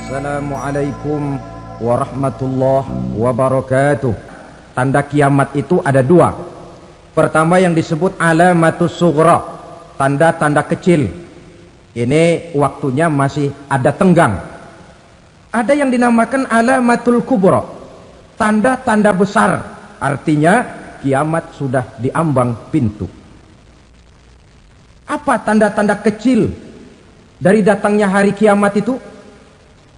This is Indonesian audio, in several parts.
Assalamualaikum warahmatullahi wabarakatuh. Tanda kiamat itu ada dua. Pertama yang disebut alamatus sughra, tanda-tanda kecil. Ini waktunya masih ada tenggang. Ada yang dinamakan alamatul kubra, tanda-tanda besar. Artinya kiamat sudah diambang pintu. Apa tanda-tanda kecil dari datangnya hari kiamat itu?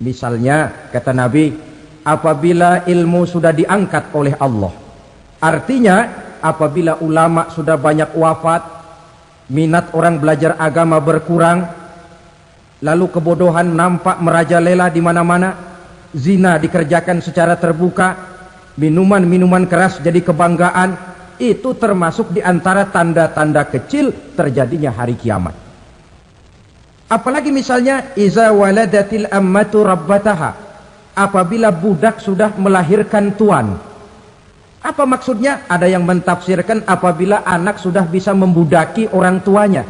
Misalnya kata Nabi, apabila ilmu sudah diangkat oleh Allah. Artinya apabila ulama sudah banyak wafat, minat orang belajar agama berkurang, lalu kebodohan nampak merajalela di mana-mana, zina dikerjakan secara terbuka, minuman-minuman keras jadi kebanggaan, itu termasuk di antara tanda-tanda kecil terjadinya hari kiamat. Apalagi misalnya iza waladatil ammatu rabbataha, apabila budak sudah melahirkan tuan. Apa maksudnya? Ada yang mentafsirkan apabila anak sudah bisa membudaki orang tuanya.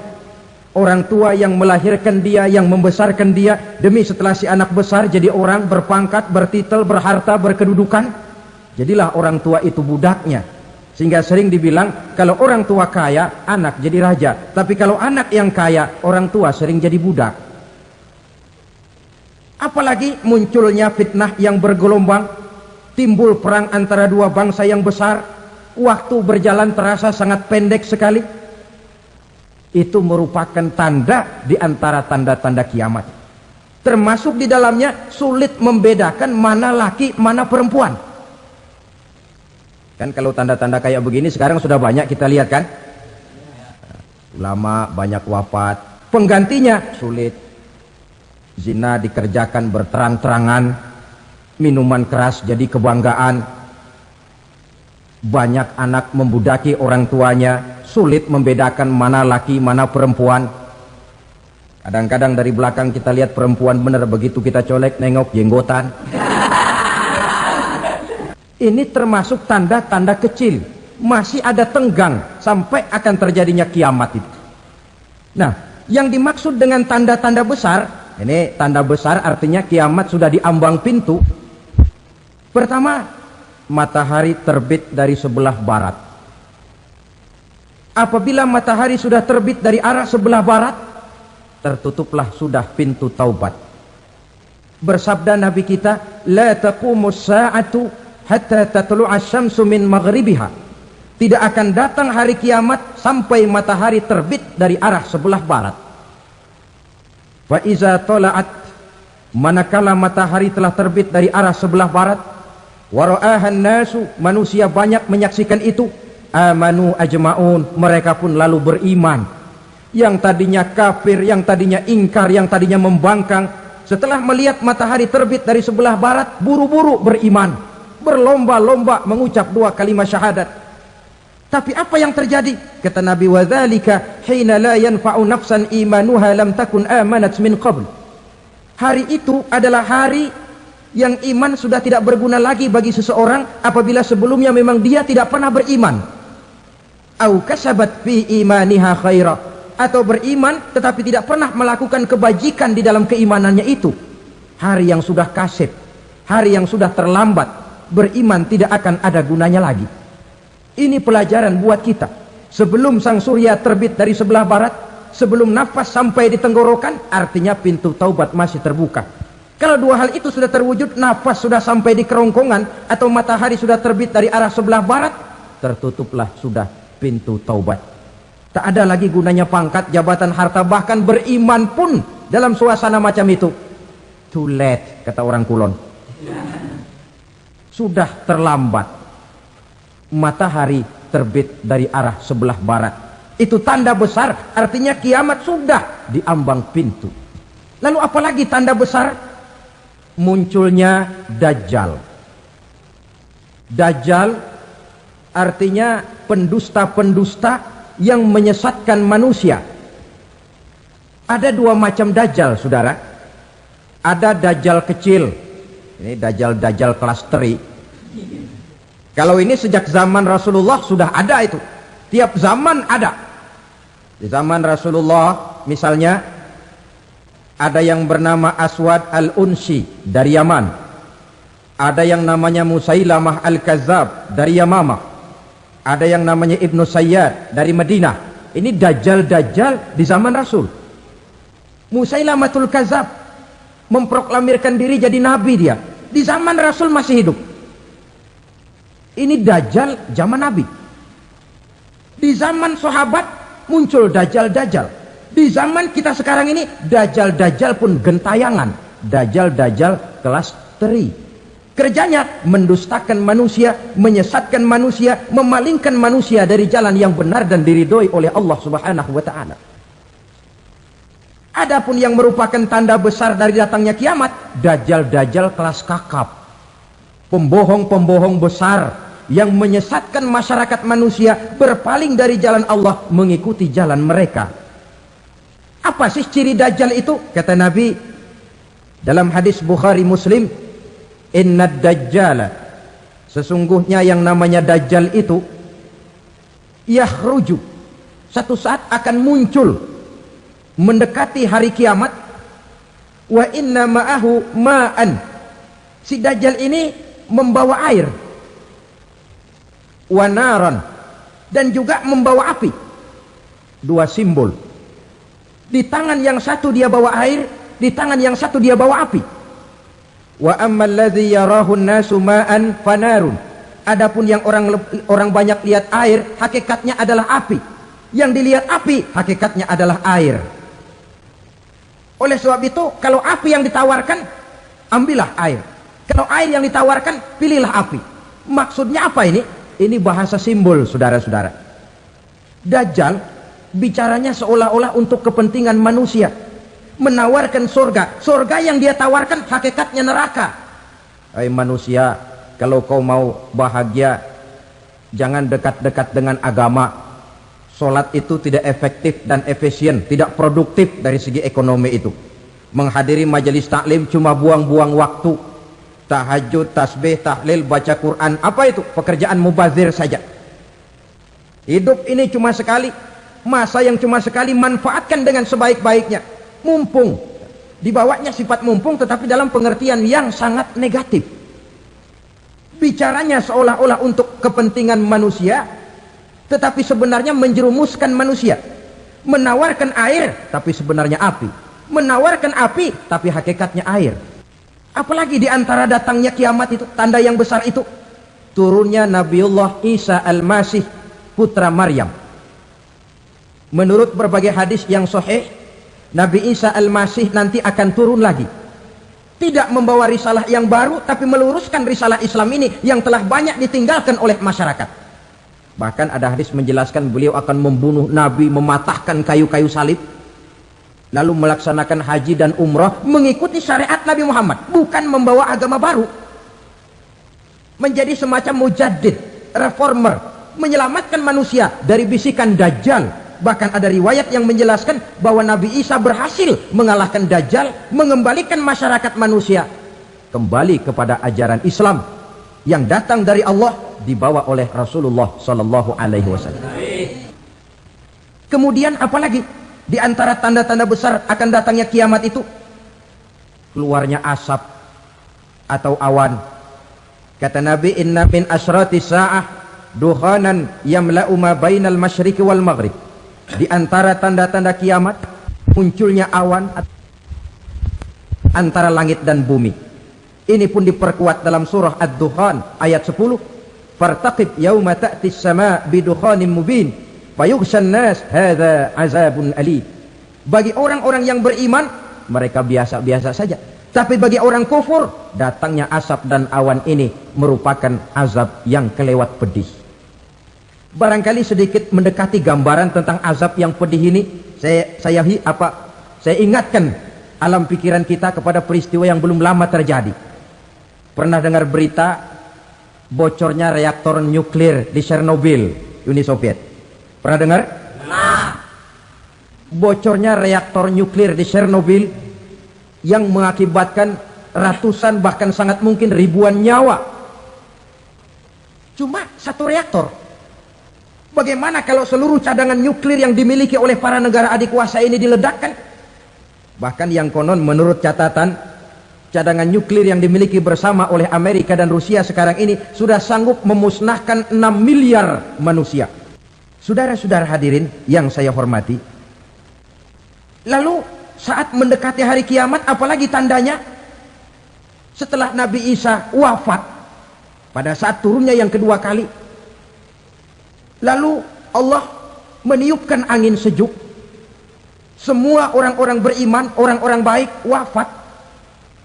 Orang tua yang melahirkan dia, yang membesarkan dia, demi setelah si anak besar jadi orang berpangkat, bertitel, berharta, berkedudukan, jadilah orang tua itu budaknya. Sehingga sering dibilang kalau orang tua kaya, anak jadi raja. Tapi kalau anak yang kaya, orang tua sering jadi budak. Apalagi munculnya fitnah yang bergelombang, timbul perang antara dua bangsa yang besar, waktu berjalan terasa sangat pendek sekali. Itu merupakan tanda di antara tanda-tanda kiamat. Termasuk di dalamnya sulit membedakan mana laki, mana perempuan. Kan kalau tanda-tanda kayak begini sekarang sudah banyak kita lihat kan. Ulama banyak wafat, penggantinya sulit. Zina dikerjakan berterang-terangan, minuman keras jadi kebanggaan, banyak anak membudaki orang tuanya, sulit membedakan mana laki mana perempuan. Kadang-kadang dari belakang kita lihat perempuan benar, begitu kita colek nengok jenggotan. Ini termasuk tanda-tanda kecil, masih ada tenggang sampai akan terjadinya kiamat itu. Nah, yang dimaksud dengan tanda-tanda besar, ini tanda besar artinya kiamat sudah diambang pintu. Pertama, matahari terbit dari sebelah barat. Apabila matahari sudah terbit dari arah sebelah barat, tertutuplah sudah pintu taubat. Bersabda Nabi kita, la taqumus sa'atu hatta tatlu'a syamsu min maghribiha. Tidak akan datang hari kiamat sampai matahari terbit dari arah sebelah barat. Fa iza tala'at, manakala matahari telah terbit dari arah sebelah barat, wa ra'ahan nasu, manusia banyak menyaksikan itu, amanu ajma'un, mereka pun lalu beriman. Yang tadinya kafir, yang tadinya ingkar, yang tadinya membangkang, setelah melihat matahari terbit dari sebelah barat, buru-buru beriman, berlomba-lomba mengucap dua kalimat syahadat. Tapi apa yang terjadi? Kata Nabi, wadzalika hina la yanfa'u nafsan imanuha lam takun amanat min qabl. Hari itu adalah hari yang iman sudah tidak berguna lagi bagi seseorang apabila sebelumnya memang dia tidak pernah beriman. Au kasabat fi imaniha khaira, atau beriman tetapi tidak pernah melakukan kebajikan di dalam keimanannya itu. Hari yang sudah kasib, hari yang sudah terlambat, beriman tidak akan ada gunanya lagi. Ini pelajaran buat kita. Sebelum sang surya terbit dari sebelah barat, sebelum nafas sampai di tenggorokan, artinya pintu taubat masih terbuka. Kalau dua hal itu sudah terwujud, nafas sudah sampai di kerongkongan, atau matahari sudah terbit dari arah sebelah barat, tertutuplah sudah pintu taubat. Tak ada lagi gunanya pangkat, jabatan, harta, bahkan beriman pun dalam suasana macam itu too late, kata orang Kulon. Sudah terlambat. Matahari terbit dari arah sebelah barat, itu tanda besar, artinya kiamat sudah diambang pintu. Lalu apalagi tanda besar? Munculnya Dajjal. Dajjal artinya pendusta-pendusta yang menyesatkan manusia. Ada dua macam Dajjal, saudara. Ada Dajjal kecil, ini Dajjal kelas 3. Kalau ini sejak zaman Rasulullah sudah ada itu. Tiap zaman ada. Di zaman Rasulullah misalnya Ada yang bernama Aswad al-Unsi dari Yaman. Ada yang namanya Musailamah al-Kazzab dari Yamamah. Ada yang namanya Ibnu Sayyad dari Madinah. Ini dajjal-dajjal di zaman Rasul. Musailamatul Kazzab memproklamirkan diri jadi nabi dia. Di zaman Rasul masih hidup. Ini dajjal zaman Nabi. Di zaman sahabat muncul dajjal-dajjal. Di zaman kita sekarang ini dajjal-dajjal pun gentayangan. Dajjal-dajjal kelas teri. Kerjanya mendustakan manusia, menyesatkan manusia, memalingkan manusia dari jalan yang benar dan diridhoi oleh Allah Subhanahu wa taala. Adapun yang merupakan tanda besar dari datangnya kiamat, dajjal-dajjal kelas kakap. Pembohong-pembohong besar yang menyesatkan masyarakat manusia berpaling dari jalan Allah mengikuti jalan mereka. Apa sih ciri dajjal itu? Kata Nabi dalam hadis Bukhari Muslim, innad dajjala, sesungguhnya yang namanya dajjal itu yakhruju, satu saat akan muncul mendekati hari kiamat, wa inna ma'ahu ma'an, si dajjal ini membawa air, wa naran, dan juga membawa api. Dua simbol. Di tangan yang satu dia bawa air, di tangan yang satu dia bawa api. Wa ammal ladzi yarahu an-nasu ma'an fanarun. Adapun yang orang banyak lihat air, hakikatnya adalah api. Yang dilihat api, hakikatnya adalah air. Oleh sebab itu, kalau api yang ditawarkan, ambillah air. Kalau air yang ditawarkan, pilihlah api. Maksudnya apa ini? Ini bahasa simbol, saudara-saudara. Dajjal bicaranya seolah-olah untuk kepentingan manusia, menawarkan surga. Surga yang dia tawarkan hakikatnya neraka. Hai manusia, kalau kau mau bahagia, jangan dekat-dekat dengan agama. Solat itu tidak efektif dan efisien, tidak produktif dari segi ekonomi itu. Menghadiri majelis taklim cuma buang-buang waktu. Tahajud, tasbih, tahlil, baca Quran, apa itu? Pekerjaan mubazir saja. Hidup ini cuma sekali. Masa yang cuma sekali, manfaatkan dengan sebaik-baiknya. Mumpung. Dibawanya sifat mumpung, tetapi dalam pengertian yang sangat negatif. Bicaranya seolah-olah untuk kepentingan manusia, tetapi sebenarnya menjerumuskan manusia. Menawarkan air, tapi sebenarnya api. Menawarkan api, tapi hakikatnya air. Apalagi di antara datangnya kiamat itu, tanda yang besar itu, turunnya Nabiullah Isa al-Masih, putra Maryam. Menurut berbagai hadis yang sahih, Nabi Isa al-Masih nanti akan turun lagi. Tidak membawa risalah yang baru, tapi meluruskan risalah Islam ini yang telah banyak ditinggalkan oleh masyarakat. Bahkan ada hadis menjelaskan beliau akan membunuh Nabi, mematahkan kayu-kayu salib, lalu melaksanakan haji dan umrah mengikuti syariat Nabi Muhammad, bukan membawa agama baru. Menjadi semacam mujaddid, reformer, menyelamatkan manusia dari bisikan Dajjal. Bahkan ada riwayat yang menjelaskan bahwa Nabi Isa berhasil mengalahkan Dajjal, mengembalikan masyarakat manusia kembali kepada ajaran Islam yang datang dari Allah, dibawa oleh Rasulullah sallallahu alaihi wasallam. Kemudian apalagi di antara tanda-tanda besar akan datangnya kiamat itu? Keluarnya asap atau awan. Kata Nabi, inna min asyrati sa'ah dukhanan yamla'u ma bainal masyriqi wal maghrib. Di antara tanda-tanda kiamat munculnya awan antara langit dan bumi. Ini pun diperkuat dalam surah Ad-Dukhan ayat 10. Fartaqib yauma ta'tis sama' bidukhanin mubin fayughshan nas hadza azabun alim. Bagi orang-orang yang beriman, mereka biasa-biasa saja. Tapi bagi orang kufur, datangnya asap dan awan ini merupakan azab yang kelewat pedih. Barangkali sedikit mendekati gambaran tentang azab yang pedih ini, saya ingatkan alam pikiran kita kepada peristiwa yang belum lama terjadi. Pernah dengar berita bocornya reaktor nuklir di Chernobyl, Uni Soviet? Pernah dengar? Nah. Bocornya reaktor nuklir di Chernobyl yang mengakibatkan ratusan bahkan sangat mungkin ribuan nyawa. Cuma satu reaktor. Bagaimana kalau seluruh cadangan nuklir yang dimiliki oleh para negara adik kuasa ini diledakkan? Bahkan yang konon menurut catatan, cadangan nuklir yang dimiliki bersama oleh Amerika dan Rusia sekarang ini sudah sanggup memusnahkan 6 miliar manusia. Saudara-saudara hadirin yang saya hormati, lalu saat mendekati hari kiamat, apalagi tandanya? Setelah Nabi Isa wafat, pada saat turunnya yang kedua kali, lalu Allah meniupkan angin sejuk. Semua orang-orang beriman, orang-orang baik wafat,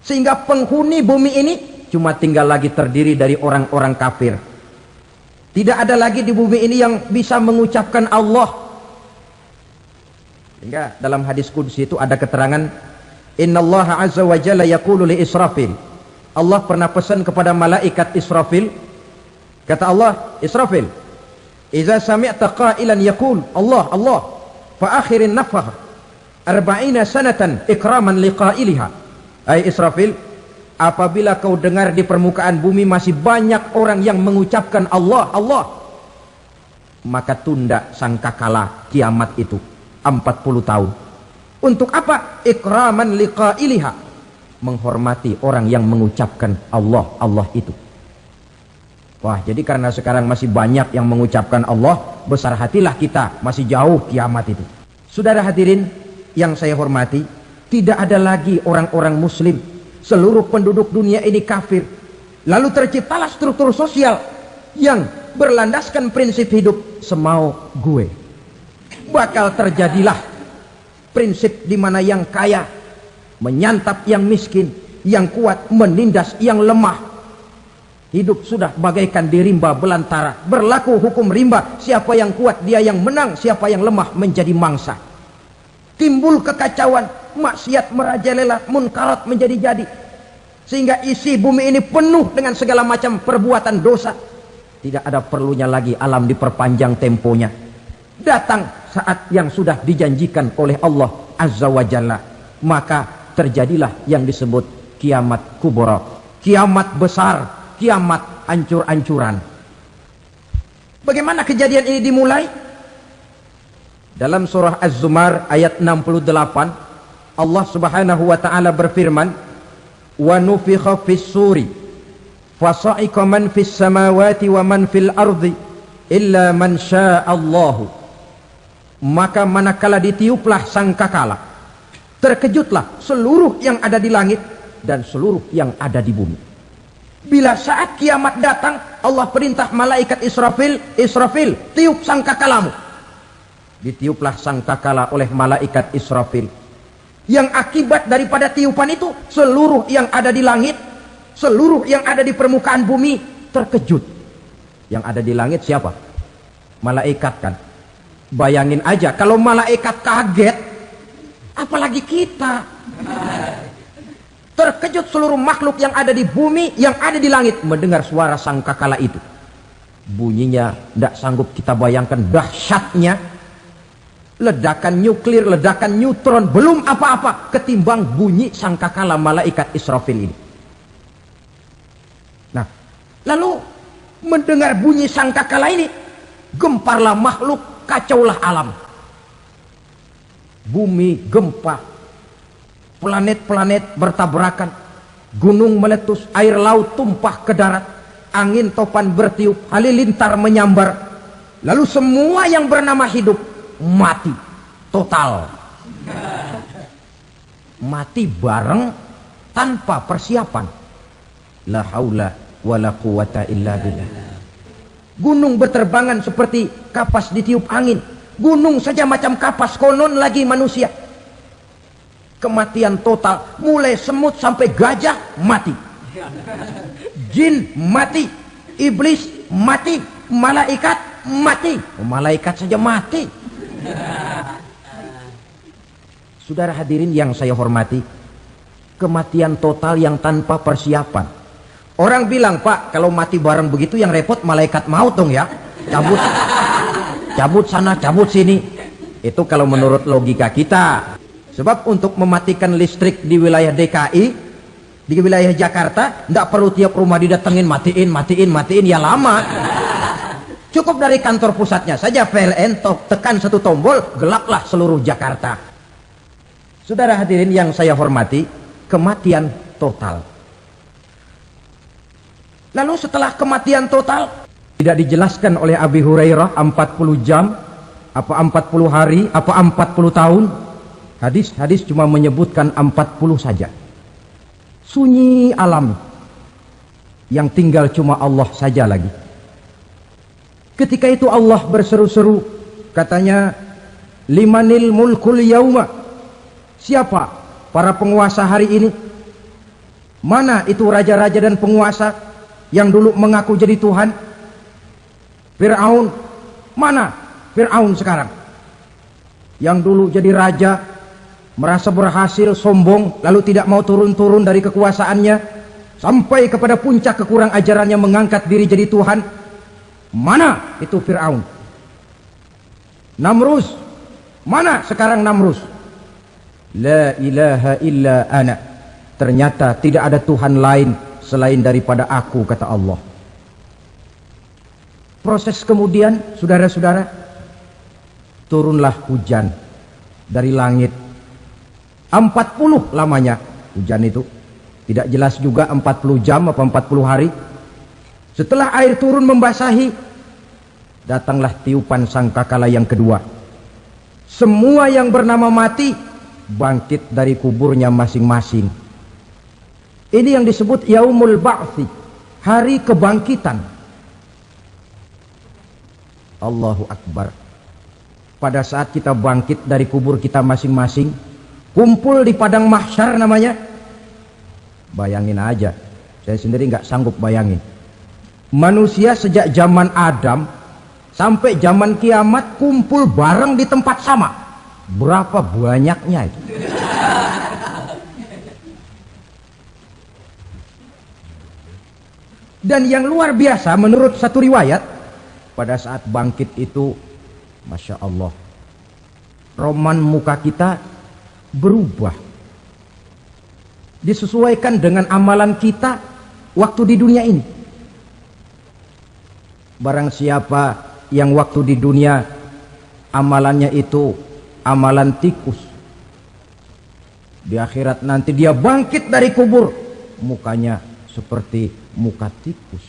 sehingga penghuni bumi ini cuma tinggal lagi terdiri dari orang-orang kafir. Tidak ada lagi di bumi ini yang bisa mengucapkan Allah. Hingga dalam hadis qudsi itu ada keterangan, innallaha azza wa jalla yaqulu li Israfil. Allah pernah pesan kepada malaikat Israfil, kata Allah, Israfil, idza sami'ta qailan yaqul Allah Allah fa akhirin nafakh 40 sanatan ikraman liqailiha. Hai Israfil, apabila kau dengar di permukaan bumi masih banyak orang yang mengucapkan Allah Allah, maka tunda sangkakala kiamat itu 40 tahun. Untuk apa? Ikraman liqailiha, menghormati orang yang mengucapkan Allah Allah itu. Wah, jadi karena sekarang masih banyak yang mengucapkan Allah, besar hatilah kita, masih jauh kiamat itu. Saudara hadirin yang saya hormati, tidak ada lagi orang-orang muslim. Seluruh penduduk dunia ini kafir. Lalu terciptalah struktur sosial yang berlandaskan prinsip hidup semau gue. Bakal terjadilah prinsip di mana yang kaya menyantap yang miskin, yang kuat menindas yang lemah. Hidup sudah bagaikan di rimba belantara, berlaku hukum rimba, siapa yang kuat dia yang menang, siapa yang lemah menjadi mangsa. Timbul kekacauan, maksiat merajalela, munkarat menjadi-jadi, sehingga isi bumi ini penuh dengan segala macam perbuatan dosa. Tidak ada perlunya lagi alam diperpanjang temponya. Datang saat yang sudah dijanjikan oleh Allah Azza wa Jalla, maka terjadilah yang disebut kiamat kubra, kiamat besar, kiamat ancur-ancuran. Bagaimana kejadian ini dimulai? Dalam surah Az-Zumar ayat 68, Allah Subhanahu wa taala berfirman, "Wa nufikha fis-suri fasa'iqa man fis samawati wa man fil ardi illa man syaa Allah." Maka manakala ditiuplah sangkakala, terkejutlah seluruh yang ada di langit dan seluruh yang ada di bumi. Bila saat kiamat datang, Allah perintah malaikat Israfil, Israfil, tiup sangkakalamu. Ditiuplah sangkakala oleh malaikat Israfil. Yang akibat daripada tiupan itu, seluruh yang ada di langit, seluruh yang ada di permukaan bumi terkejut. Yang ada di langit siapa? Malaikat kan. Bayangin aja kalau malaikat kaget, apalagi kita. Terkejut seluruh makhluk yang ada di bumi, yang ada di langit mendengar suara sangkakala itu. Bunyinya tidak sanggup kita bayangkan dahsyatnya. Ledakan nuklir, ledakan neutron, belum apa-apa ketimbang bunyi sangkakala malaikat Israfil ini. Nah, lalu mendengar bunyi sangkakala ini, gemparlah makhluk, kacaulah alam. Bumi gempa, planet-planet bertabrakan, gunung meletus, air laut tumpah ke darat, angin topan bertiup, halilintar menyambar. Lalu semua yang bernama hidup mati total. Mati bareng tanpa persiapan. La haula wala quwata illa billah. Gunung berterbangan seperti kapas ditiup angin. Gunung saja macam kapas, konon lagi manusia. Kematian total, mulai semut sampai gajah mati. Jin mati, iblis mati, malaikat mati. Malaikat saja mati. Saudara hadirin yang saya hormati, kematian total yang tanpa persiapan. Orang bilang, Pak, kalau mati bareng begitu yang repot malaikat maut dong ya. Cabut, cabut sana, cabut sini. Itu kalau menurut logika kita. Sebab untuk mematikan listrik di wilayah DKI, di wilayah Jakarta, tidak perlu tiap rumah didatengin, matiin, matiin, matiin, ya lama. Cukup dari kantor pusatnya saja PLN, tekan satu tombol, gelaplah seluruh Jakarta. Saudara hadirin yang saya hormati, kematian total. Lalu setelah kematian total, tidak dijelaskan oleh Abi Hurairah 40 jam, apa 40 hari, apa 40 tahun. Hadis cuma menyebutkan 40 saja. Sunyi alam, yang tinggal cuma Allah saja lagi. Ketika itu Allah berseru-seru, katanya, limanil mulkul yauma. Siapa para penguasa hari ini? Mana itu raja-raja dan penguasa yang dulu mengaku jadi Tuhan? Fir'aun. Mana Fir'aun sekarang? Yang dulu jadi raja, merasa berhasil, sombong, lalu tidak mau turun-turun dari kekuasaannya, sampai kepada puncak kekurang ajarannya mengangkat diri jadi Tuhan. Mana itu Fir'aun? Namrus. Mana sekarang Namrus? La ilaha illa ana. Ternyata tidak ada Tuhan lain selain daripada aku, kata Allah. Proses kemudian, saudara-saudara, turunlah hujan dari langit. 40 lamanya hujan itu. Tidak jelas juga 40 jam apa 40 hari. Setelah air turun membasahi, datanglah tiupan sangkakala yang kedua. Semua yang bernama mati bangkit dari kuburnya masing-masing. Ini yang disebut Yaumul Ba'thi, hari kebangkitan. Allahu Akbar. Pada saat kita bangkit dari kubur kita masing-masing, kumpul di padang mahsyar namanya. Bayangin aja, saya sendiri nggak sanggup bayangin. Manusia sejak zaman Adam sampai zaman kiamat kumpul bareng di tempat sama. Berapa banyaknya itu? Dan yang luar biasa menurut satu riwayat, pada saat bangkit itu, Masya Allah, roman muka kita berubah. Disesuaikan dengan amalan kita waktu di dunia ini. Barang siapa yang waktu di dunia amalannya itu amalan tikus, di akhirat nanti dia bangkit dari kubur, mukanya seperti muka tikus.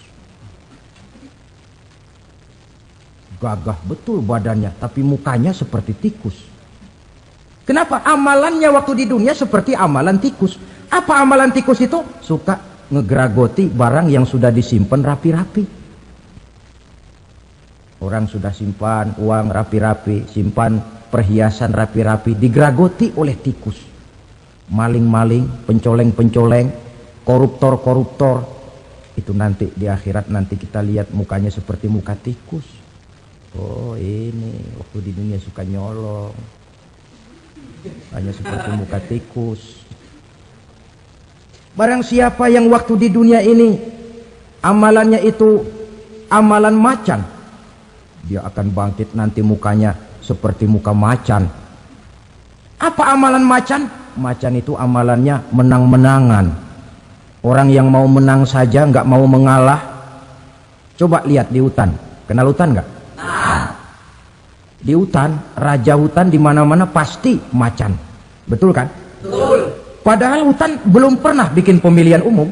Gagah betul badannya, tapi mukanya seperti tikus. Kenapa? Amalannya waktu di dunia seperti amalan tikus. Apa amalan tikus itu? Suka ngegeragoti barang yang sudah disimpan rapi-rapi. Orang sudah simpan uang rapi-rapi, simpan perhiasan rapi-rapi, digeragoti oleh tikus. Maling-maling, pencoleng-pencoleng, koruptor-koruptor. Itu nanti di akhirat nanti kita lihat mukanya seperti muka tikus. Oh ini waktu di dunia suka nyolong, hanya seperti muka tikus. Barang siapa yang waktu di dunia ini amalannya itu amalan macan, dia akan bangkit nanti mukanya seperti muka macan. Apa amalan macan? Macan itu amalannya menang-menangan. Orang yang mau menang saja, nggak mau mengalah. Coba lihat di hutan. Kenal hutan nggak? Di hutan, raja hutan di mana-mana pasti macan. Betul kan? Betul. Padahal hutan belum pernah bikin pemilihan umum.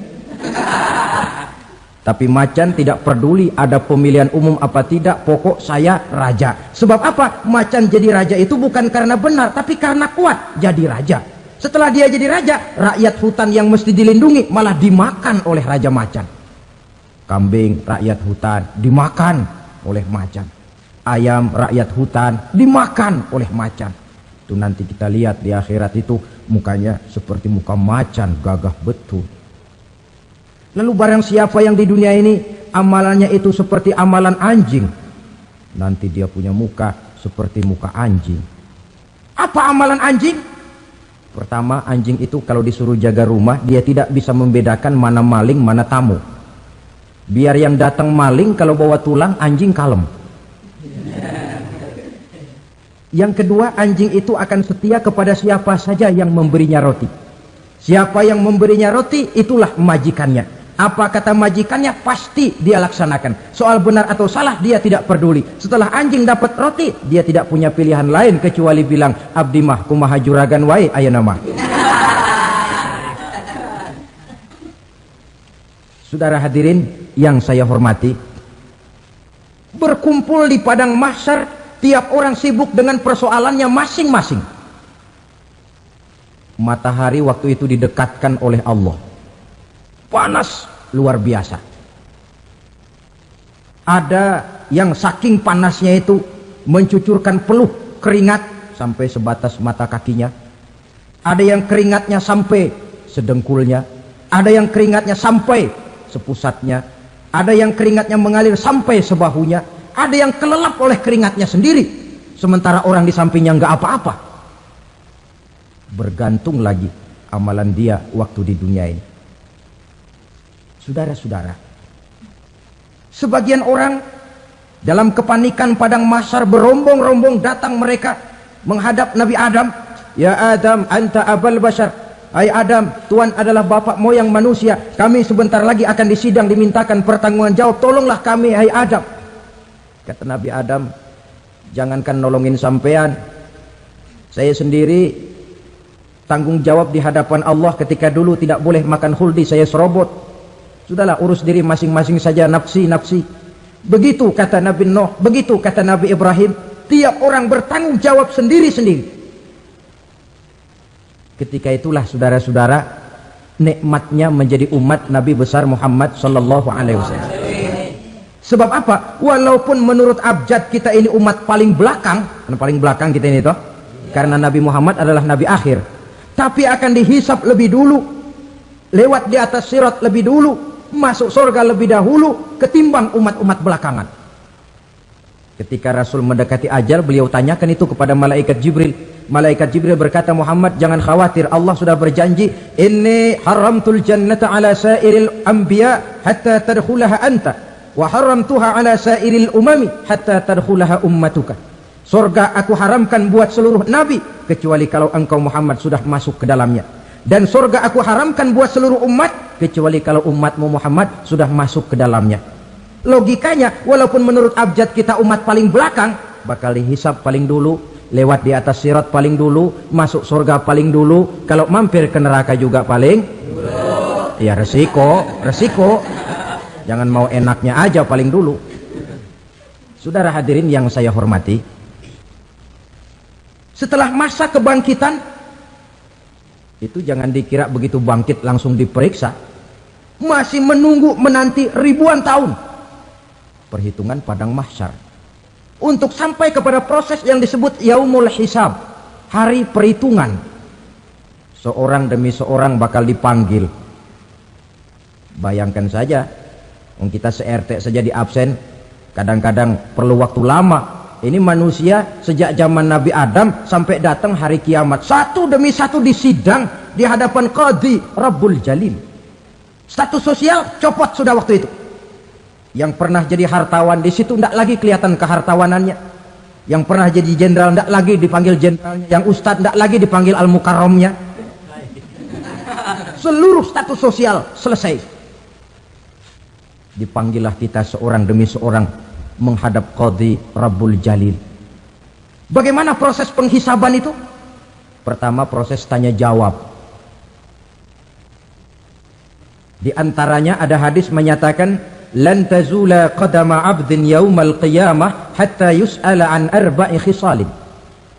Tapi macan tidak peduli ada pemilihan umum apa tidak, pokok saya raja. Sebab apa? Macan jadi raja itu bukan karena benar, tapi karena kuat jadi raja. Setelah dia jadi raja, rakyat hutan yang mesti dilindungi malah dimakan oleh raja macan. Kambing rakyat hutan dimakan oleh macan. Ayam rakyat hutan dimakan oleh macan. Itu nanti kita lihat di akhirat itu mukanya seperti muka macan, gagah betul. Lalu barang siapa yang di dunia ini amalannya itu seperti amalan anjing, nanti dia punya muka seperti muka anjing. Apa amalan anjing? Pertama, anjing itu kalau disuruh jaga rumah, dia tidak bisa membedakan mana maling, mana tamu. Biar yang datang maling, kalau bawa tulang, anjing kalem. Yang kedua, anjing itu akan setia kepada siapa saja yang memberinya roti. Siapa yang memberinya roti, itulah majikannya. Apa kata majikannya pasti dia laksanakan. Soal benar atau salah dia tidak peduli. Setelah anjing dapat roti, dia tidak punya pilihan lain kecuali bilang, abdi mah kumaha juragan wae ayeuna mah. Saudara hadirin yang saya hormati, berkumpul di padang mahsyar, tiap orang sibuk dengan persoalannya masing-masing. Matahari waktu itu didekatkan oleh Allah, panas luar biasa. Ada yang saking panasnya itu mencucurkan peluh keringat sampai sebatas mata kakinya. Ada yang keringatnya sampai sedengkulnya. Ada yang keringatnya sampai sepusatnya. Ada yang keringatnya mengalir sampai sebahunya. Ada yang kelelap oleh keringatnya sendiri, sementara orang di sampingnya nggak apa-apa. Bergantung lagi amalan dia waktu di dunia ini. Saudara-saudara, sebagian orang dalam kepanikan padang mahsyar berombong-rombong datang mereka menghadap Nabi Adam. Ya Adam, anta abal bashar. Hai Adam, Tuhan adalah bapak moyang manusia. Kami sebentar lagi akan disidang, dimintakan pertanggungan jawab. Tolonglah kami, hai Adam. Kata Nabi Adam, jangankan nolongin sampean, saya sendiri tanggung jawab di hadapan Allah ketika dulu tidak boleh makan huldi, saya serobot. Sudahlah, urus diri masing-masing saja, nafsi. Begitu kata Nabi Nuh, begitu kata Nabi Ibrahim. Tiap orang bertanggung jawab sendiri-sendiri. Ketika itulah saudara-saudara, nikmatnya menjadi umat Nabi besar Muhammad sallallahu alaihi wasallam. Sebab apa? Walaupun menurut abjad kita ini umat paling belakang, paling belakang kita ini toh, karena Nabi Muhammad adalah Nabi akhir, tapi akan dihisap lebih dulu, lewat di atas sirat lebih dulu, masuk surga lebih dahulu ketimbang umat-umat belakangan. Ketika Rasul mendekati ajal, beliau tanyakan itu kepada malaikat Jibril. Malaikat Jibril berkata, Muhammad jangan khawatir, Allah sudah berjanji, inni haramtul jannata ala sairil anbiya hatta tadkhulaha anta wa haramtuha ala sairil umami hatta tadkhulaha ummatuka. Surga aku haramkan buat seluruh nabi kecuali kalau engkau Muhammad sudah masuk ke dalamnya, dan surga aku haramkan buat seluruh umat kecuali kalau umatmu Muhammad sudah masuk ke dalamnya. Logikanya, walaupun menurut abjad kita umat paling belakang, bakal dihisap paling dulu, lewat di atas sirat paling dulu, masuk surga paling dulu, kalau mampir ke neraka juga paling dulu. Ya resiko. Jangan mau enaknya aja paling dulu. Saudara hadirin yang saya hormati, setelah masa kebangkitan itu jangan dikira begitu bangkit langsung diperiksa. Masih menanti ribuan tahun perhitungan padang mahsyar untuk sampai kepada proses yang disebut yaumul hisab, hari perhitungan. Seorang demi seorang bakal dipanggil. Bayangkan saja, kita se-RT saja di absen kadang-kadang perlu waktu lama. Ini manusia sejak zaman Nabi Adam sampai datang hari kiamat, satu demi satu disidang di hadapan Qadhi Rabbul Jalil. Status sosial copot sudah waktu itu. Yang pernah jadi hartawan di situ tidak lagi kelihatan kehartawanannya. Yang pernah jadi jenderal tidak lagi dipanggil jenderalnya. Yang ustadz tidak lagi dipanggil al-mukarramnya. Seluruh status sosial selesai. Dipanggillah kita seorang demi seorang menghadap Qadhi Rabbul Jalil. Bagaimana proses penghisaban itu? Pertama, proses tanya jawab. Di antaranya ada hadis menyatakan, lan tazula qadama 'abdin yaumal qiyamah hatta yus'ala an arba'i khisalin.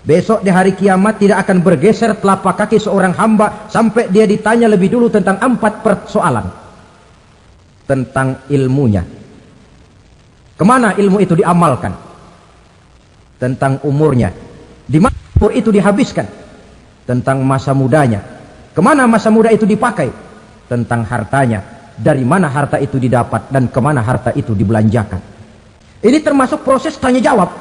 Besok di hari kiamat tidak akan bergeser telapak kaki seorang hamba sampai dia ditanya lebih dulu tentang 4 persoalan. Tentang ilmunya, kemana ilmu itu diamalkan. Tentang umurnya, di mana umur itu dihabiskan. Tentang masa mudanya, kemana masa muda itu dipakai. Tentang hartanya, dari mana harta itu didapat dan kemana harta itu dibelanjakan. Ini termasuk proses tanya jawab.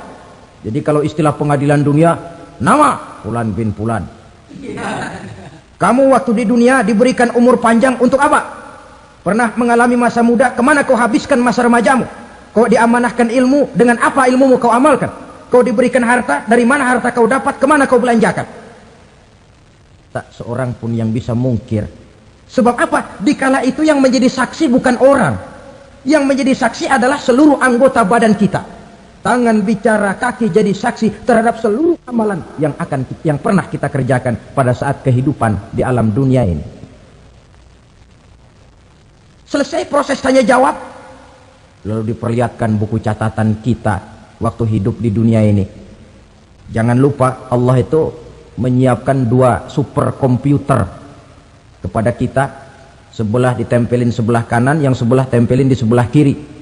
Jadi kalau istilah pengadilan dunia, nama Fulan bin Fulan. Kamu waktu di dunia diberikan umur panjang untuk apa? Pernah mengalami masa muda, kemana kau habiskan masa remajamu? Kau diamanahkan ilmu, dengan apa ilmumu kau amalkan? Kau diberikan harta, dari mana harta kau dapat, kemana kau belanjakan? Tak seorang pun yang bisa mungkir Sebab apa? Dikala itu yang menjadi saksi bukan orang. Yang menjadi saksi adalah seluruh anggota badan kita. Tangan bicara, kaki jadi saksi terhadap seluruh amalan yang pernah kita kerjakan pada saat kehidupan di alam dunia ini. Selesai proses tanya jawab, lalu diperlihatkan buku catatan kita waktu hidup di dunia ini. Jangan lupa Allah itu menyiapkan 2 superkomputer kepada kita, sebelah ditempelin sebelah kanan, yang sebelah tempelin di sebelah kiri.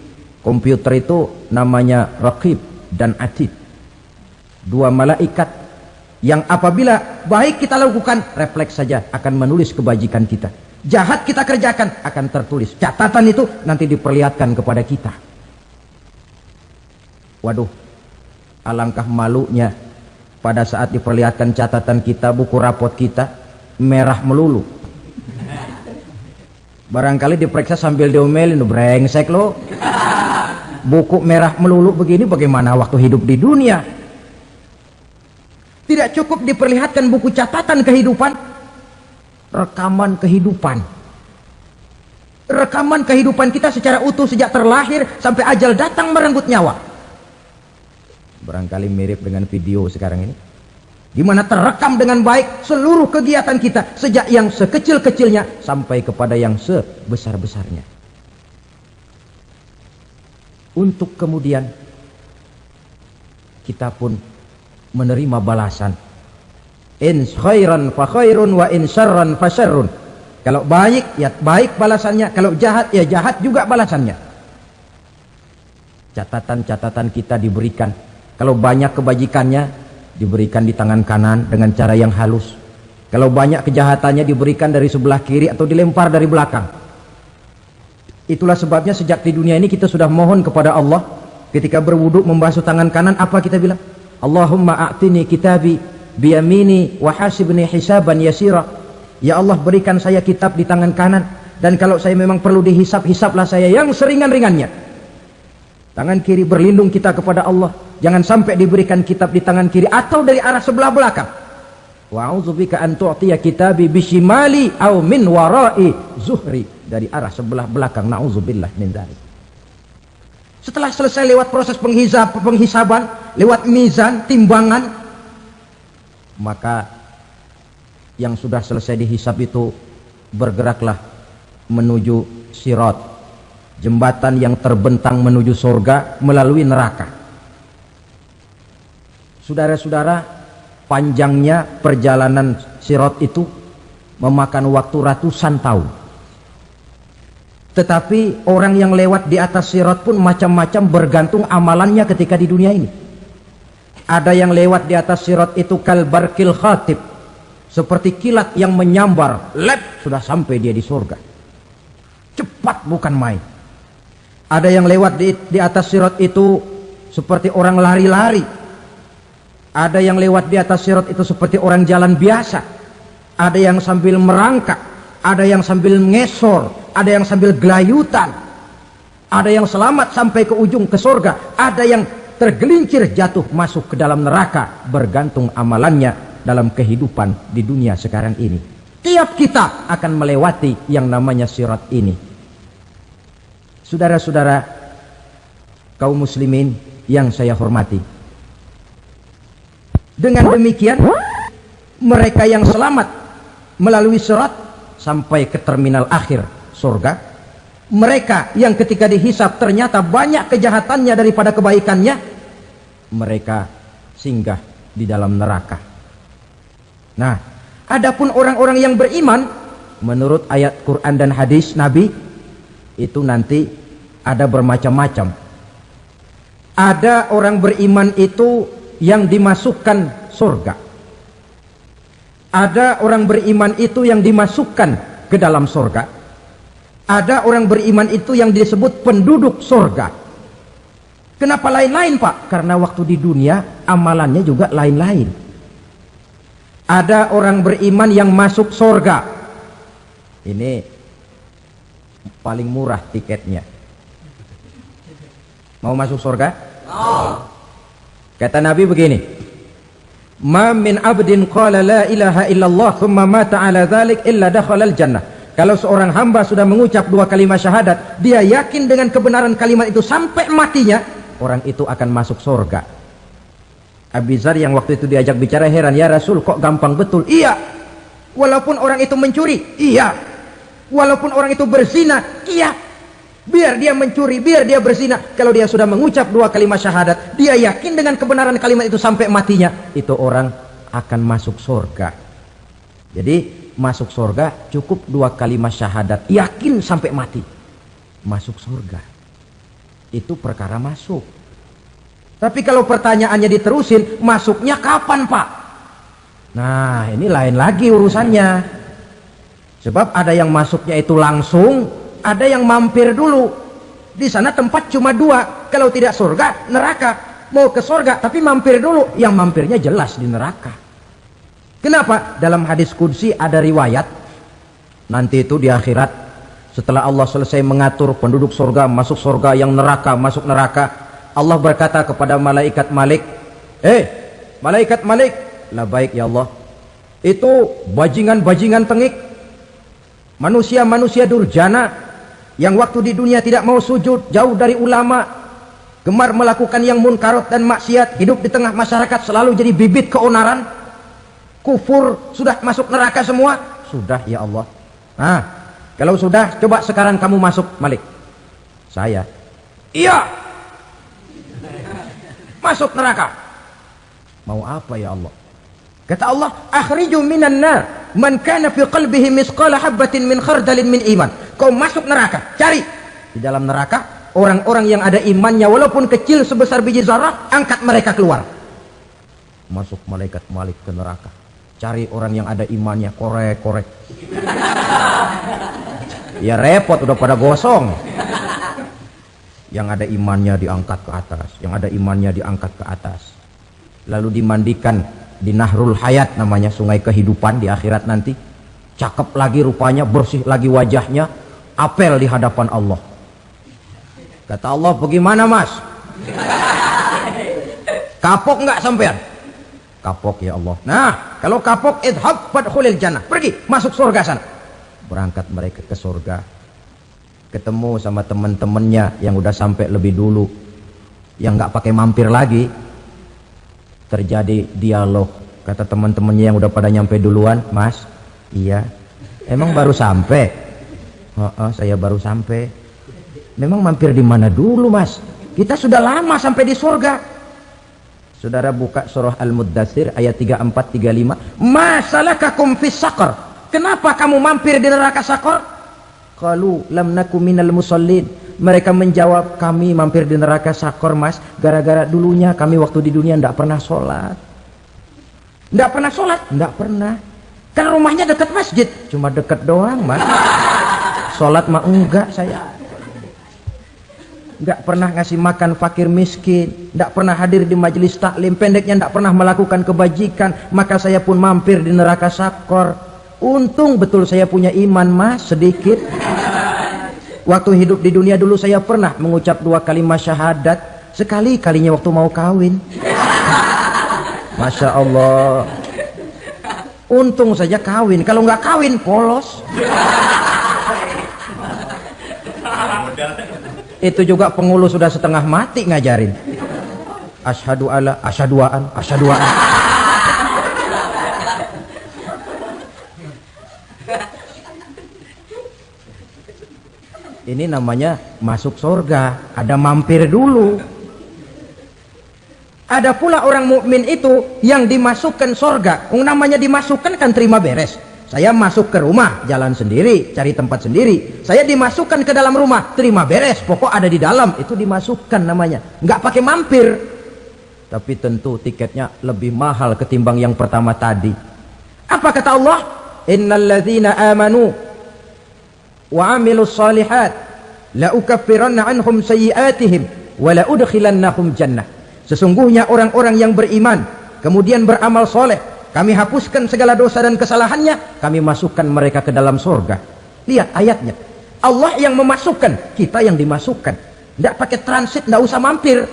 Komputer itu namanya Raqib dan Atid, 2 malaikat yang apabila baik kita lakukan, refleks saja akan menulis kebajikan kita. Jahat kita kerjakan, akan tertulis. Catatan itu nanti diperlihatkan kepada kita. Waduh, alangkah malunya pada saat diperlihatkan catatan kita, buku rapot kita merah melulu. Barangkali diperiksa sambil diomelin, brengsek lo, buku merah melulu begini, bagaimana waktu hidup di dunia? Tidak cukup diperlihatkan buku catatan kehidupan, rekaman kehidupan. Rekaman kehidupan kita secara utuh sejak terlahir sampai ajal datang merenggut nyawa. Barangkali mirip dengan video sekarang ini, di mana terekam dengan baik seluruh kegiatan kita, sejak yang sekecil-kecilnya sampai kepada yang sebesar-besarnya. Untuk kemudian kita pun menerima balasan. In khairan fa khairun wa in syarran fa syarrun. Kalau baik ya baik balasannya, kalau jahat ya jahat juga balasannya. Catatan-catatan kita diberikan. Kalau banyak kebajikannya diberikan di tangan kanan dengan cara yang halus. Kalau banyak kejahatannya diberikan dari sebelah kiri atau dilempar dari belakang. Itulah sebabnya sejak di dunia ini kita sudah mohon kepada Allah, ketika berwudu membasuh tangan kanan, apa kita bilang? Allahumma a'tini kitabi biyamini wa hasibni hisaban yasira. Ya Allah, berikan saya kitab di tangan kanan, dan kalau saya memang perlu dihisab, hisablah saya yang seringan-ringannya. Tangan kiri berlindung kita kepada Allah, jangan sampai diberikan kitab di tangan kiri atau dari arah sebelah belakang. Wa a'udzubika an tu'tiya kitabi bishimali aw min wara'i zuhri, dari arah sebelah belakang. Na'udzubillah min dzalik. Setelah selesai lewat proses penghisaban, lewat mizan, timbangan, maka yang sudah selesai dihisab itu bergeraklah menuju sirat, jembatan yang terbentang menuju surga melalui neraka. Saudara-saudara, panjangnya perjalanan sirat itu memakan waktu ratusan tahun. Tetapi orang yang lewat di atas sirat pun macam-macam, bergantung amalannya ketika di dunia ini. Ada yang lewat di atas sirat itu kalbarkil khatib, seperti kilat yang menyambar, lep, sudah sampai dia di surga. Cepat bukan main. Ada yang lewat di atas sirat itu seperti orang lari-lari. Ada yang lewat di atas sirat itu seperti orang jalan biasa. Ada yang sambil merangkak, ada yang sambil ngesor, ada yang sambil gelayutan, ada yang selamat sampai ke ujung ke surga, ada yang tergelincir jatuh masuk ke dalam neraka, bergantung amalannya dalam kehidupan di dunia sekarang ini. Tiap kita akan melewati yang namanya sirat ini. Saudara-saudara kaum muslimin yang saya hormati, dengan demikian mereka yang selamat melalui sirat sampai ke terminal akhir surga, mereka yang ketika dihisab ternyata banyak kejahatannya daripada kebaikannya, mereka singgah di dalam neraka. Nah, adapun orang-orang yang beriman menurut ayat Quran dan hadis Nabi itu nanti ada bermacam-macam. Ada orang beriman itu yang dimasukkan surga. Ada orang beriman itu yang dimasukkan ke dalam surga. Ada orang beriman itu yang disebut penduduk surga. Kenapa lain-lain, Pak? Karena waktu di dunia amalannya juga lain-lain. Ada orang beriman yang masuk surga. Ini paling murah tiketnya. Mau masuk surga? Kata Nabi begini, ma min abdin qala la ilaha illallah thumma mata ala dhalik illa dakhala al-jannah Kalau seorang hamba sudah mengucap 2 kalimat syahadat, dia yakin dengan kebenaran kalimat itu sampai matinya, orang itu akan masuk surga. Abi Dzar yang waktu itu diajak bicara heran, ya Rasul kok gampang betul? Iya. Walaupun orang itu mencuri, iya. Walaupun orang itu berzina, iya. Biar dia mencuri, biar dia berzina, kalau dia sudah mengucap 2 kalimat syahadat, dia yakin dengan kebenaran kalimat itu sampai matinya, itu orang akan masuk surga. Jadi masuk surga cukup 2 kalimat syahadat, yakin sampai mati, masuk surga. Itu perkara masuk. Tapi kalau pertanyaannya diterusin, masuknya kapan Pak? Nah ini lain lagi urusannya. Sebab ada yang masuknya itu langsung, ada yang mampir dulu. Di sana tempat cuma 2, kalau tidak surga neraka. Mau ke surga tapi mampir dulu, yang mampirnya jelas di neraka. Kenapa? Dalam hadis qudsi ada riwayat, nanti itu di akhirat, setelah Allah selesai mengatur penduduk surga masuk surga, yang neraka masuk neraka, Allah berkata kepada malaikat Malik, malaikat Malik, labaik ya Allah, itu bajingan-bajingan tengik, manusia-manusia durjana yang waktu di dunia tidak mau sujud, jauh dari ulama, gemar melakukan yang munkarat dan maksiat, hidup di tengah masyarakat selalu jadi bibit keonaran, kufur, sudah masuk neraka semua. Sudah ya Allah. Nah kalau sudah, coba sekarang kamu masuk Malik. Saya, iya, masuk neraka. Mau apa ya Allah? Kata Allah, akhriju minan nar man kana fi qalbihi misqala habatin min khardalin min iman. Kau masuk neraka, cari di dalam neraka orang-orang yang ada imannya walaupun kecil sebesar biji zarah, angkat mereka keluar. Masuk malaikat Malik ke neraka, cari orang yang ada imannya, korek-korek. Ya repot, udah pada gosong. Yang ada imannya diangkat ke atas, yang ada imannya diangkat ke atas, lalu dimandikan di Nahrul Hayat, namanya sungai kehidupan di akhirat nanti. Cakep lagi rupanya, bersih lagi wajahnya, apel di hadapan Allah. Kata Allah, bagaimana mas? Kapok nggak sampean? Kapok ya Allah. Nah kalau kapok, idhab fadkhulil jannah, pergi masuk surga sana. Berangkat mereka ke surga, ketemu sama teman-temannya yang udah sampai lebih dulu, yang nggak pakai mampir lagi. Terjadi dialog. Kata teman-temannya yang udah pada nyampe duluan, mas, iya, emang baru sampai? Saya baru sampai. Memang mampir di mana dulu mas? Kita sudah lama sampai di surga. Saudara buka surah Al-Muddatsir ayat 34-35. Masalakakum fis saqar? Kenapa kamu mampir di neraka Saqar? Qalu lam naku minal musallin. Mereka menjawab, kami mampir di neraka Saqar mas, gara-gara dulunya kami waktu di dunia tidak pernah sholat. Tidak pernah sholat? Tidak pernah. Kan rumahnya dekat masjid, cuma dekat doang mas. Sholat mah enggak saya. Nggak pernah ngasih makan fakir miskin, nggak pernah hadir di majelis taklim, pendeknya nggak pernah melakukan kebajikan, maka saya pun mampir di neraka Saqar. Untung betul saya punya iman mas, sedikit. Waktu hidup di dunia dulu saya pernah mengucap 2 kalimat syahadat, sekali-kalinya waktu mau kawin. Masya Allah. Untung saja kawin, kalau nggak kawin polos. Itu juga pengulu sudah setengah mati ngajarin. Asyhadu alla, asyaduaan, asyaduaan. Ini namanya masuk surga, ada mampir dulu. Ada pula orang mukmin itu yang dimasukkan surga. Namanya dimasukkan kan terima beres. Saya masuk ke rumah, jalan sendiri, cari tempat sendiri. Saya dimasukkan ke dalam rumah, terima beres, pokok ada di dalam, itu dimasukkan namanya. Nggak pakai mampir. Tapi tentu tiketnya lebih mahal ketimbang yang pertama tadi. Apa kata Allah? Innal ladzina amanu wa amilus salihat la ukaffiranna anhum sayyi'atihim wa la udkhilannahum jannah. Sesungguhnya orang-orang yang beriman kemudian beramal soleh, kami hapuskan segala dosa dan kesalahannya, kami masukkan mereka ke dalam surga. Lihat ayatnya, Allah yang memasukkan, kita yang dimasukkan. Tidak pakai transit, tidak usah mampir.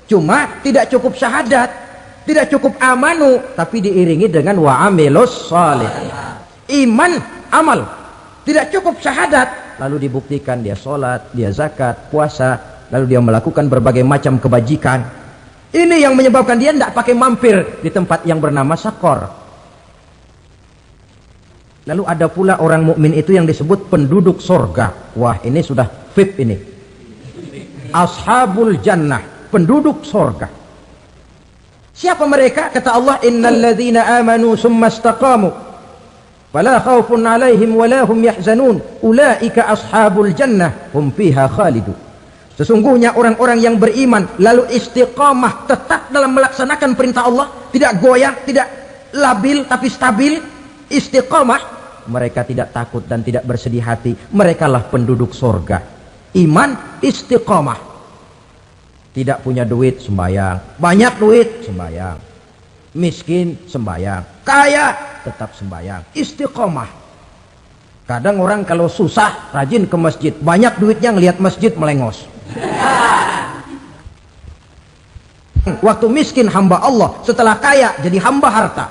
Cuma tidak cukup syahadat, tidak cukup amanu, tapi diiringi dengan wa amilus soleh. Iman, amal. Tidak cukup syahadat, lalu dibuktikan dia sholat, dia zakat, puasa, lalu dia melakukan berbagai macam kebajikan. Ini yang menyebabkan dia tidak pakai mampir di tempat yang bernama Sakor. Lalu ada pula orang mukmin itu yang disebut penduduk sorga. Wah, ini sudah VIP ini. Ashabul jannah, penduduk sorga. Siapa mereka? Kata Allah, innal ladzina amanu summa istaqamu fala khaufun 'alaihim wala hum yahzanun ulaika ashabul jannah hum fiha khalidun. Sesungguhnya orang-orang yang beriman lalu istiqamah, tetap dalam melaksanakan perintah Allah, tidak goyah, tidak labil tapi stabil, istiqamah, mereka tidak takut dan tidak bersedih hati. Merekalah penduduk sorga. Iman, istiqamah. Tidak punya duit, sembahyang. Banyak duit, sembahyang. Miskin, sembahyang. Kaya, tetap sembahyang. Istiqomah. Kadang orang kalau susah rajin ke masjid, banyak duitnya ngelihat masjid melengos. Waktu miskin hamba Allah, setelah kaya jadi hamba harta.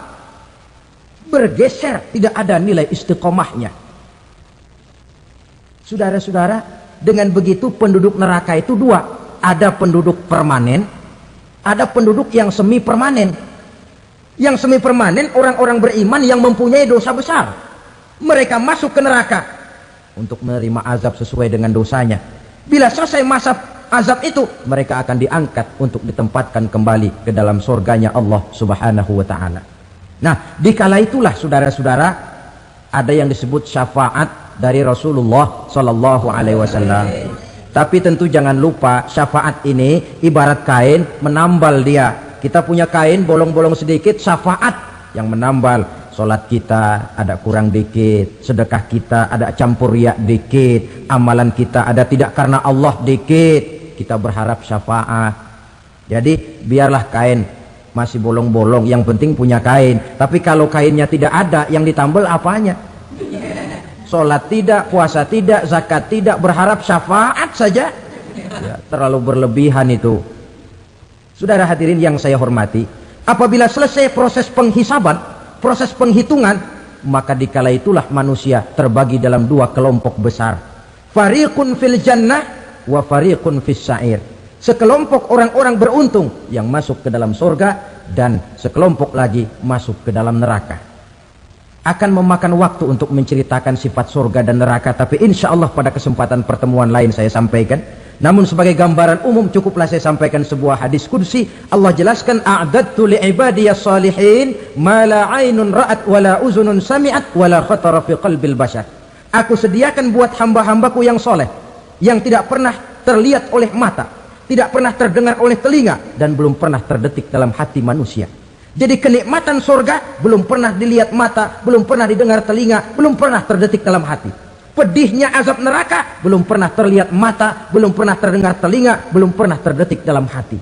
Bergeser, tidak ada nilai istiqomahnya. Saudara-saudara, dengan begitu penduduk neraka itu dua. Ada penduduk permanen, ada penduduk yang semi permanen. Yang semi permanen orang-orang beriman yang mempunyai dosa besar. Mereka masuk ke neraka untuk menerima azab sesuai dengan dosanya. Bila selesai masa azab itu, mereka akan diangkat untuk ditempatkan kembali ke dalam surganya Allah Subhanahu wa taala. Nah, dikala itulah saudara-saudara ada yang disebut syafaat dari Rasulullah sallallahu alaihi wasallam. Tapi tentu jangan lupa syafaat ini ibarat kain menambal dia. Kita punya kain bolong-bolong sedikit, syafaat yang menambal. Sholat kita ada kurang dikit, sedekah kita ada campur riak dikit, amalan kita ada tidak karena Allah dikit, kita berharap syafaat. Jadi biarlah kain masih bolong-bolong, yang penting punya kain. Tapi kalau kainnya tidak ada, yang ditambal apanya? Sholat tidak, puasa tidak, zakat tidak, berharap syafaat saja, ya, terlalu berlebihan itu. Saudara hadirin yang saya hormati, apabila selesai proses penghisaban, proses penghitungan, maka dikala itulah manusia terbagi dalam dua kelompok besar. Fariqun fil jannah wa fariqun fis sa'ir. Sekelompok orang-orang beruntung yang masuk ke dalam surga, dan sekelompok lagi masuk ke dalam neraka. Akan memakan waktu untuk menceritakan sifat surga dan neraka, tapi insya Allah pada kesempatan pertemuan lain saya sampaikan. Namun sebagai gambaran umum cukuplah saya sampaikan sebuah hadis qudsi. Allah jelaskan, a'dadtu li'ibadiyas salihin ma la 'ainun ra'at wa la uzunun sami'at wa la khatara fi qalbil bashar. Aku sediakan buat hamba-hambaku yang soleh, yang tidak pernah terlihat oleh mata, tidak pernah terdengar oleh telinga, dan belum pernah terdetik dalam hati manusia. Jadi kenikmatan surga belum pernah dilihat mata, belum pernah didengar telinga, belum pernah terdetik dalam hati. Pedihnya azab neraka belum pernah terlihat mata, belum pernah terdengar telinga, belum pernah terdetik dalam hati.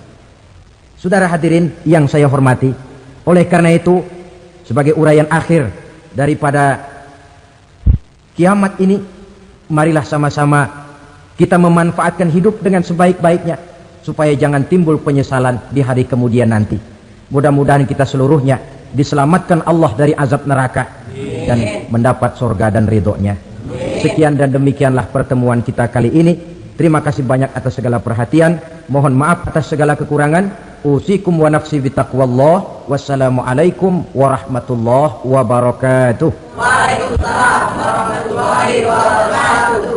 Saudara hadirin yang saya hormati, oleh karena itu sebagai uraian akhir daripada kiamat ini, marilah sama-sama kita memanfaatkan hidup dengan sebaik-baiknya supaya jangan timbul penyesalan di hari kemudian nanti. Mudah-mudahan kita seluruhnya diselamatkan Allah dari azab neraka dan mendapat surga dan ridhonya. Sekian dan demikianlah pertemuan kita kali ini. Terima kasih banyak atas segala perhatian. Mohon maaf atas segala kekurangan. Usikum wa nafsi bitaqwallah. Wassalamualaikum warahmatullahi wabarakatuh. Waalaikumsalam warahmatullahi wabarakatuh.